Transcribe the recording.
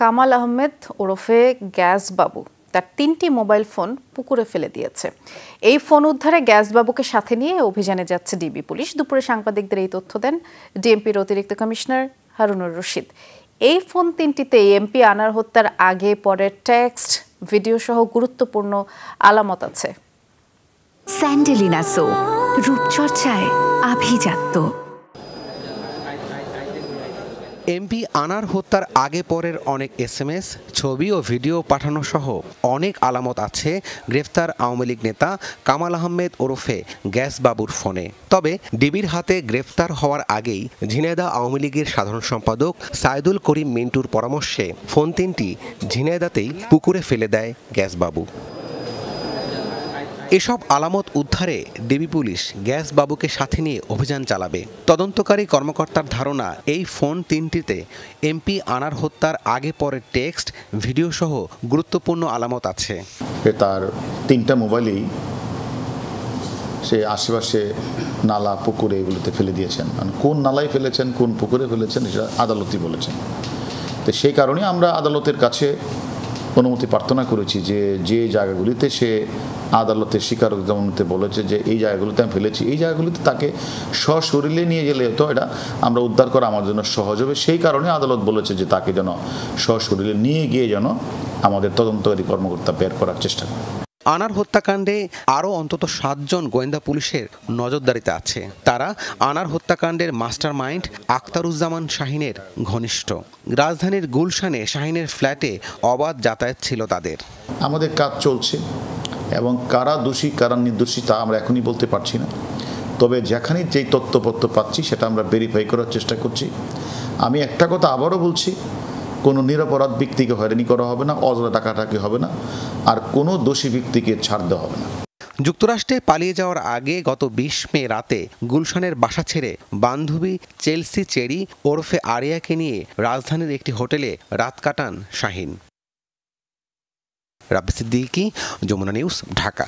কামাল আহমেদ ওরফে গ্যাস বাবু তার ৩টি মোবাইল ফোন পুকুরে ফেলে দিয়েছে। এই ফোন উদ্ধারে গ্যাস বাবুকে সাথে নিয়ে অভিযানে যাচ্ছে ডিবি পুলিশ। দুপুরে সাংবাদিকদের এই তথ্য দেন ডিএমপির অতিরিক্ত কমিশনার হারুনুর রশিদ। এই ফোন ৩টিতে এমপি আনার হত্যার আগে পরে টেক্সট, ভিডিও সহ গুরুত্বপূর্ণ আলামত আছে। স্যান্ডেলিনা সো, রূপচর্চায় আভিজাত্য। এমপি আনার হত্যার আগে পরের অনেক এসএমএস, ছবি ও ভিডিও পাঠানো সহ অনেক আলামত আছে গ্রেফতার আওয়ামী লীগ নেতা কামাল আহমেদ ওরফে গ্যাস বাবুর ফোনে। তবে ডিবির হাতে গ্রেফতার হওয়ার আগেই ঝিনাইদহ আওয়ামী লীগের সাধারণ সম্পাদক সাইদুল করিম মিন্টুর পরামর্শে ফোন ৩টি ঝিনাইদহতেই পুকুরে ফেলে দেয় গ্যাস বাবু। এসব আলামত উদ্ধারে ডিবি পুলিশ গ্যাস বাবুকে সাথে নিয়ে অভিযান চালাবে। তদন্তকারী কর্মকর্তার ধারণা, এই ফোন ৩টিতে এমপি আনার হত্যার আগে পরে টেক্সট, ভিডিও সহ গুরুত্বপূর্ণ আলামত আছে। তার ৩টা মোবাইলেই সে আশেপাশে নালা, পুকুরে এগুলোতে ফেলে দিয়েছেন। কোন নালায় ফেলেছেন, কোন পুকুরে ফেলেছেন, সেটা আদালতই বলেছেন। তো সেই কারণে আমরা আদালতের কাছে অনুমতি প্রার্থনা করেছি যে জায়গাগুলিতে সে আদালতের স্বীকারোক্তিতে বলেছে যে এই জায়গাগুলিতে আমি ফেলেছি, এই জায়গাগুলিতে তাকে সশরীরে নিয়ে গেলে তো এটা আমরা উদ্ধার করা আমার জন্য সহজ হবে। সেই কারণে আদালত বলেছে যে তাকে যেন সশরীরে নিয়ে গিয়ে যেন আমাদের তদন্তকারী কর্মকর্তা বের করার চেষ্টা করে। আনার হত্যাকাণ্ডে আরও অন্তত ৭ জন গোয়েন্দা পুলিশের নজরদারিতে আছে। তারা আনার হত্যাকাণ্ডের মাস্টার মাইন্ড আখতারুজ্জামান শাহিনের ঘনিষ্ঠ। রাজধানীর গুলশানে শাহিনের ফ্ল্যাটে অবাধ যাতায়াত ছিল তাদের। আমাদের কাজ চলছে এবং কারা দোষী কারা নির্দোষী তা আমরা এখনই বলতে পারছি না। তবে যেখানে যেই তথ্যপত্র পাচ্ছি সেটা আমরা ভেরিফাই করার চেষ্টা করছি। আমি একটা কথা আবারও বলছি, কোনো নিরপরাধ ব্যক্তিকে হয়রানি করা হবে না, অযথা ডাকাডাকি হবে না, আর কোনো দোষী ব্যক্তিকে ছাড় দেওয়া হবে না। যুক্তরাষ্ট্রে পালিয়ে যাওয়ার আগে গত ২০ মে রাতে গুলশানের বাসা ছেড়ে বান্ধবী চেলসি চেরি ওরফে আরিয়াকে নিয়ে রাজধানীর একটি হোটেলে রাত কাটান শাহিন। রাব্বি সিদ্দিকী, যমুনা নিউজ, ঢাকা।